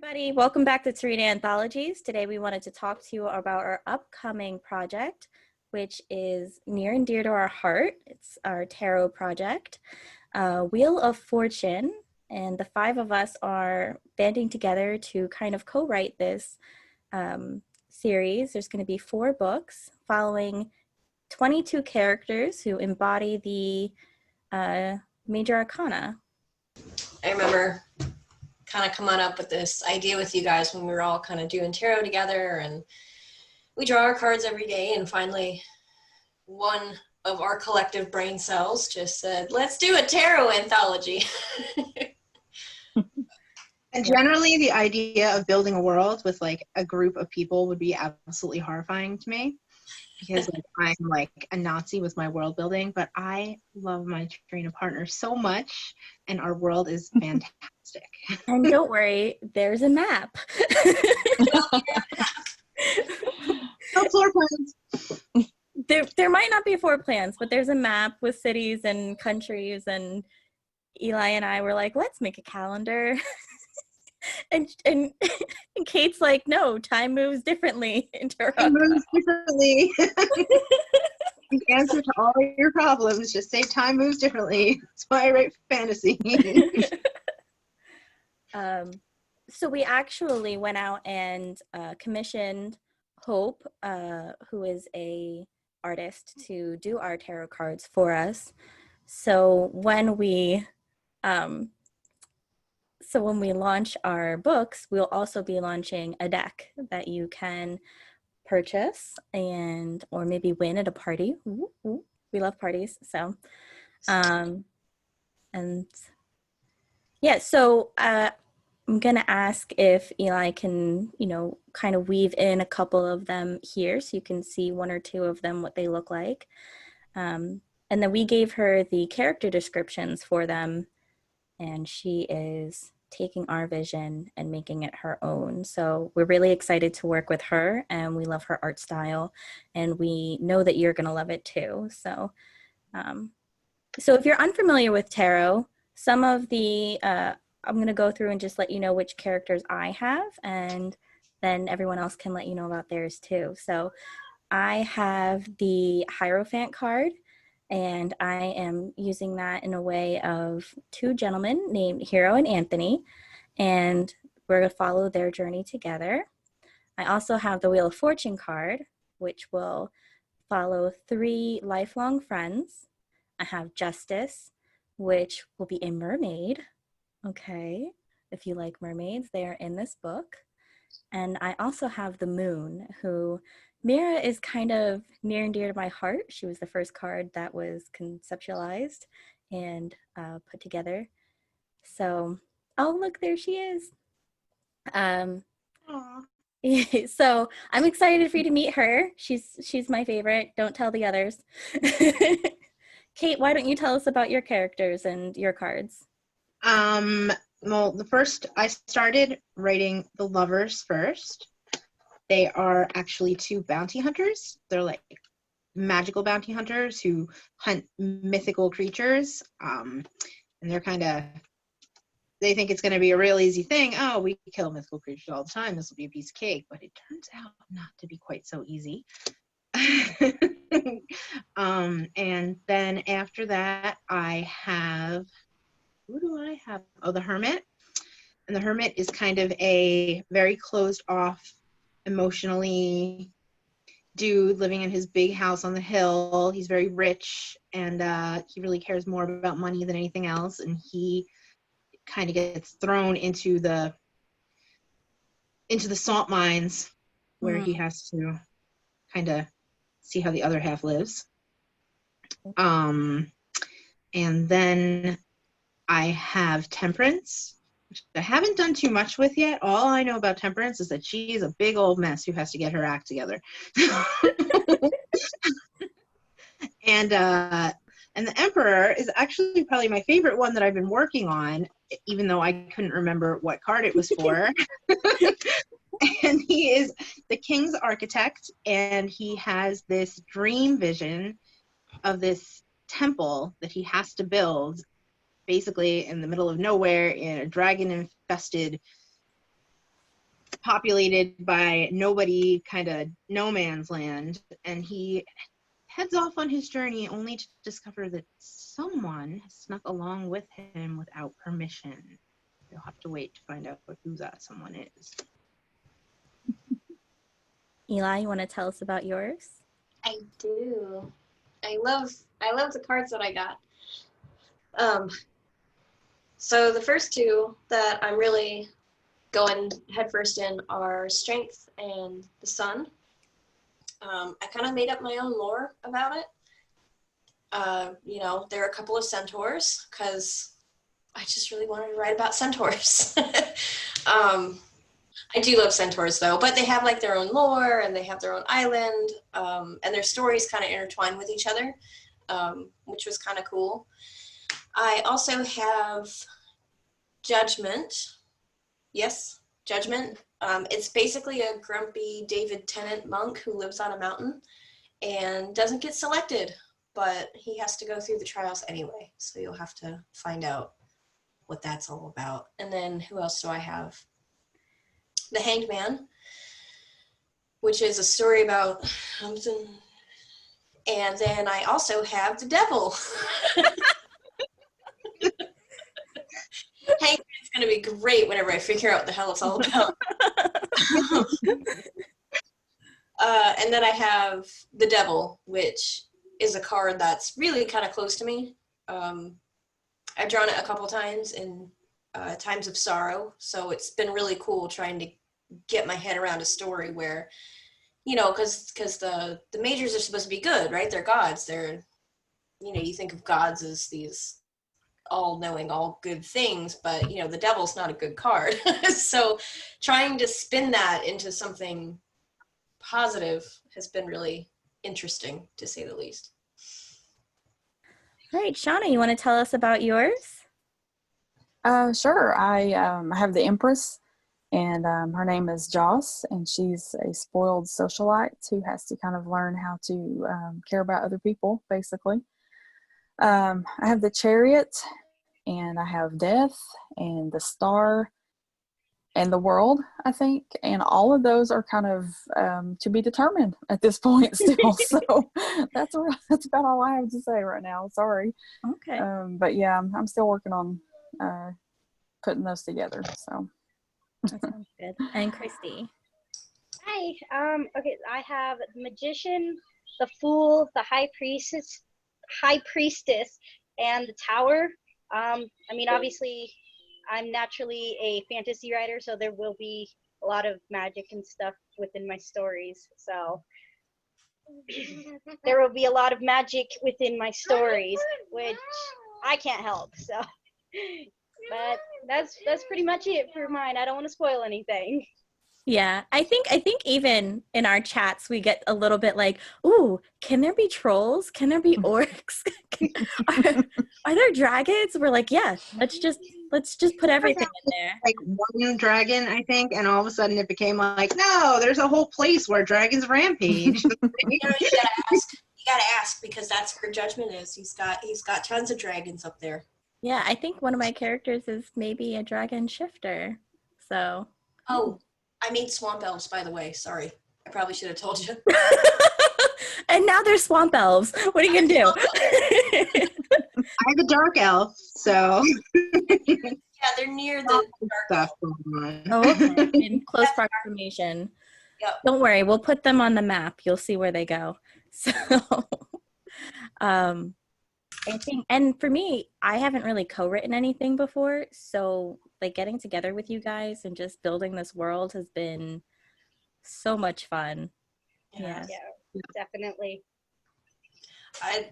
everybody. Welcome back to Tarina Anthologies. Today we wanted to talk to you about our upcoming project, which is near and dear to our heart. It's our tarot project, Wheel of Fortune, and the five of us are banding together to kind of co-write this series. There's going to be 4 books following 22 characters who embody the major arcana. I remember kind of coming up with this idea with you guys when we were all kind of doing tarot together, and we draw our cards every day, and finally one of our collective brain cells just said, let's do a tarot anthology. And generally the idea of building a world with like a group of people would be absolutely horrifying to me, because like, I'm like a Nazi with my world building, but I love my Tarina partner so much, and our world is fantastic. And don't worry, there's a map. No floor plans. There might not be 4 plans, but there's a map with cities and countries, and Eli and I were like, let's make a calendar. and Kate's like, no, time moves differently. Time moves differently. The answer to all your problems, just say time moves differently. That's why I write fantasy. So we actually went out and commissioned Hope, who is a artist, to do our tarot cards for us. So when we launch our books, we'll also be launching a deck that you can purchase or maybe win at a party. Ooh, ooh. We love parties. So, and yeah, so I'm going to ask if Eli can, kind of weave in a couple of them here so you can see 1 or 2 of them, what they look like. And then we gave her the character descriptions for them, and she is taking our vision and making it her own. So we're really excited to work with her, and we love her art style, and we know that you're going to love it too. So, so if you're unfamiliar with tarot, some of the, I'm going to go through and just let you know which characters I have, and then everyone else can let you know about theirs too. So I have the Hierophant card, and I am using that in a way of 2 gentlemen named Hero and Anthony, and we're going to follow their journey together. I also have the Wheel of Fortune card, which will follow 3 lifelong friends. I have Justice, which will be a mermaid. Okay, if you like mermaids, they are in this book. And I also have the Moon, who Mira is kind of near and dear to my heart. She was the first card that was conceptualized and put together. So, oh, look, there she is. So I'm excited for you to meet her. She's my favorite. Don't tell the others. Kate, why don't you tell us about your characters and your cards? Well, I started writing the lovers first. They are actually 2 bounty hunters. They're like magical bounty hunters who hunt mythical creatures. And they think it's going to be a real easy thing. Oh, we kill mythical creatures all the time. This will be a piece of cake. But it turns out not to be quite so easy. And then after that, I have, who do I have? Oh, the Hermit. And the Hermit is kind of a very closed off, emotionally dude living in his big house on the hill. He's very rich, and he really cares more about money than anything else. And he kind of gets thrown into the salt mines where he has to kind of see how the other half lives. And then I have Temperance, which I haven't done too much with yet. All I know about Temperance is that she is a big old mess who has to get her act together. And the Emperor is actually probably my favorite one that I've been working on, even though I couldn't remember what card it was for. And he is the king's architect, and he has this dream vision of this temple that he has to build basically in the middle of nowhere in a dragon-infested populated by nobody, kind of no man's land, and he heads off on his journey only to discover that someone has snuck along with him without permission. You'll have to wait to find out who that someone is. Eli, you want to tell us about yours? I do. I love the cards that I got. So the first two that I'm really going headfirst in are Strength and the Sun. I kind of made up my own lore about it. You know, there are a couple of centaurs because I just really wanted to write about centaurs. I do love centaurs though, but they have like their own lore and they have their own island, and their stories kind of intertwine with each other, which was kind of cool. I also have Judgment. Yes, Judgment. It's basically a grumpy David Tennant monk who lives on a mountain and doesn't get selected, but he has to go through the trials anyway. So you'll have to find out what that's all about. And then who else do I have? The Hanged Man, which is a story about something. And then I also have the Devil. Hanged Man's going to be great whenever I figure out what the hell it's all about. And then I have the Devil, which is a card that's really kind of close to me. I've drawn it a couple times in times of sorrow, so it's been really cool trying to get my head around a story where, you know, because the majors are supposed to be good, right? They're gods. They're, you know, you think of gods as these all-knowing, all good things, but, you know, the Devil's not a good card. So trying to spin that into something positive has been really interesting, to say the least. All right, Shauna, you want to tell us about yours? Sure. I have the Empress, and her name is Joss, and she's a spoiled socialite who has to kind of learn how to care about other people, basically. I have the Chariot, and I have Death, and the Star, and the World, I think, and all of those are kind of to be determined at this point still. So that's about all I have to say right now. Sorry. Okay. But yeah, I'm still working on putting those together. So That sounds good. And Christy. Hi. Okay, I have the Magician, the Fool, the High Priestess, and the Tower. I mean, obviously, I'm naturally a fantasy writer, so there will be a lot of magic and stuff within my stories. So there will be a lot of magic within my stories, which I can't help. So, but that's pretty much it for mine. I don't want to spoil anything. Yeah, I think even in our chats we get a little bit like, ooh, can there be trolls? Can there be orcs? are there dragons? We're like, yeah, let's just put everything in there. Like one dragon, I think, and all of a sudden it became like, no, there's a whole place where dragons rampage. You gotta ask because that's where Judgment is. He's got tons of dragons up there. Yeah, I think one of my characters is maybe a dragon shifter. So. Oh, I made swamp elves, by the way. Sorry, I probably should have told you. And now they're swamp elves. What are you gonna do? I have a dark elf, so Yeah, they're near the dark stuff going on. Oh, okay. In close proximity. Yep. Don't worry, we'll put them on the map. You'll see where they go. So, I think, and for me, I haven't really co-written anything before, so like getting together with you guys and just building this world has been so much fun. Yeah. Yeah, definitely. I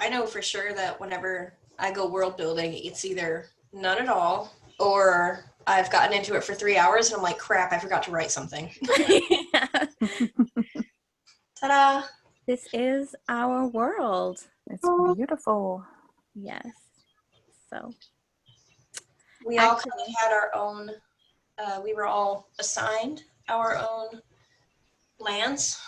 know for sure that whenever I go world building, it's either none at all or I've gotten into it for 3 hours and I'm like, crap, I forgot to write something. Yeah. Ta-da! This is our world. it's beautiful. Yes. So We all kind of had our own, we were all assigned our own lands.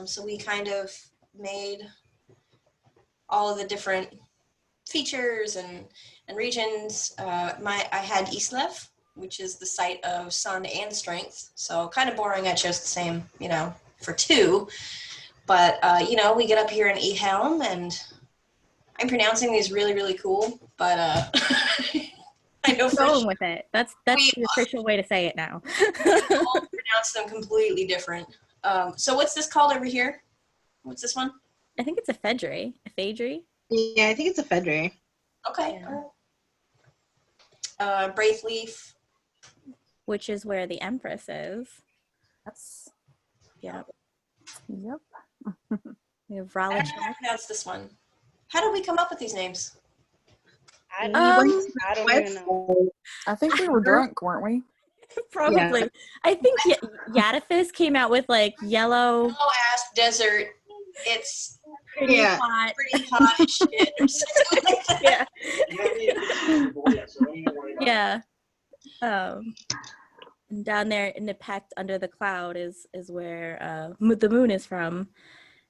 So we kind of made all of the different features and regions. I had Eastlev, which is the site of sun and strength. So kind of boring. I chose the same, for 2. But, we get up here in Ehelm, and I'm pronouncing these really, really cool. But I know for Going sure with it. That's the official way to say it now. we all pronounce them completely different. So what's this called over here? What's this one? I think it's a Fedry. A Fadry? Yeah, I think it's a Fedry. Okay. Yeah. Braithleaf. Which is where the Empress is. That's, Yep. yep. We have I don't know Rala. how to pronounce this one. How did we come up with these names? I, We I don't even know. website. I think we were drunk, weren't we? Probably. Yeah. I think Yadifis came out with like yellow, Yellow ass desert. It's pretty Yeah. hot. pretty hot as shit or something like that. Yeah. Yeah. And down there in the pact under the cloud is where the moon is from.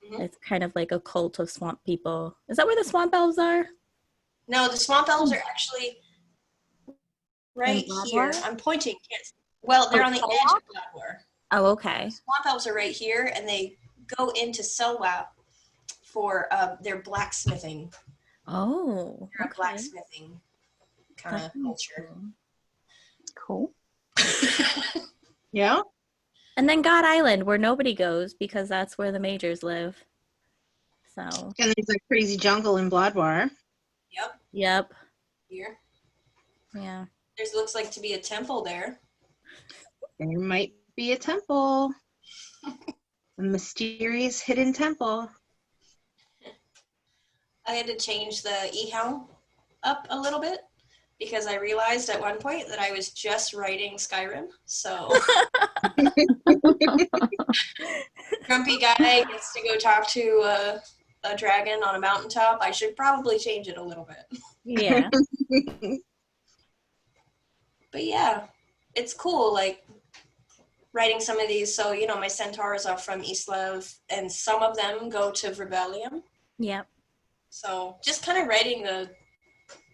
Mhm. It's kind of like a cult of swamp people. Is that where the swamp elves are? No, the swamp elves are actually right here. Bladwar? I'm pointing. Yes. Well, they're on the edge of Bladwar. Oh, okay. Swamp elves are right here, and they go into Selwap for their blacksmithing. Oh, They're a okay. blacksmithing kind That's of culture. Cool. Yeah. And then God Island, where nobody goes because that's where the majors live. So, And there's a crazy jungle in Bladwar. Yep, yep. here. Yeah. There's looks like to be a temple there. There might be a temple. A mysterious hidden temple. I had to change the e-helm up a little bit because I realized at one point that I was just writing Skyrim. So grumpy guy gets to go talk to a dragon on a mountaintop. I should probably change it a little bit. Yeah. But yeah, it's cool, like writing some of these. So, my centaurs are from Islev, and some of them go to Verbelium. Yep. So just kind of writing the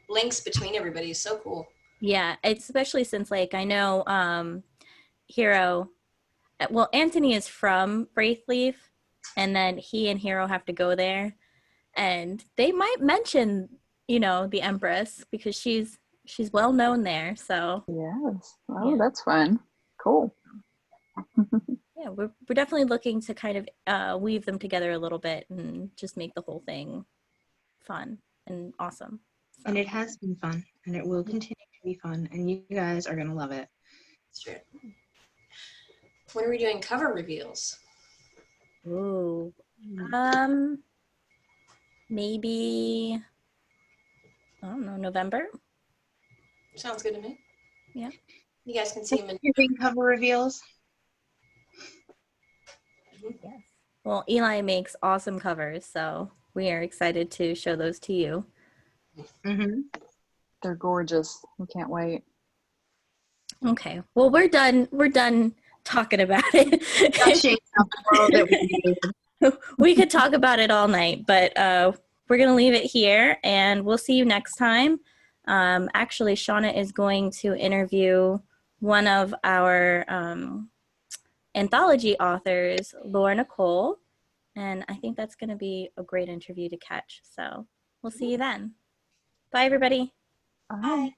links between everybody is so cool. Yeah. It's especially since like I know Hero, well, Anthony is from Braithleaf, and then he and Hero have to go there. And they might mention, the Empress because she's well known there. So Yes. Oh, Yeah. that's fun. Cool. yeah, we're definitely looking to kind of weave them together a little bit and just make the whole thing fun and awesome. So. And it has been fun, and it will continue to be fun, and you guys are going to love it. It's true. When are we doing cover reveals? Ooh. Maybe, I don't know, November? Sounds good to me. Yeah. You guys can see them in. You're doing cover reveals. Yes. Well, Eli makes awesome covers, so we are excited to show those to you. Mm-hmm. They're gorgeous. We can't wait. Okay. Well, we're done talking about it. Gushing up all that we need. We could talk about it all night, but we're going to leave it here, and we'll see you next time. Actually, Shauna is going to interview one of our anthology authors, Laura Nicole, and I think that's going to be a great interview to catch. So we'll see you then. Bye, everybody. Bye. Bye.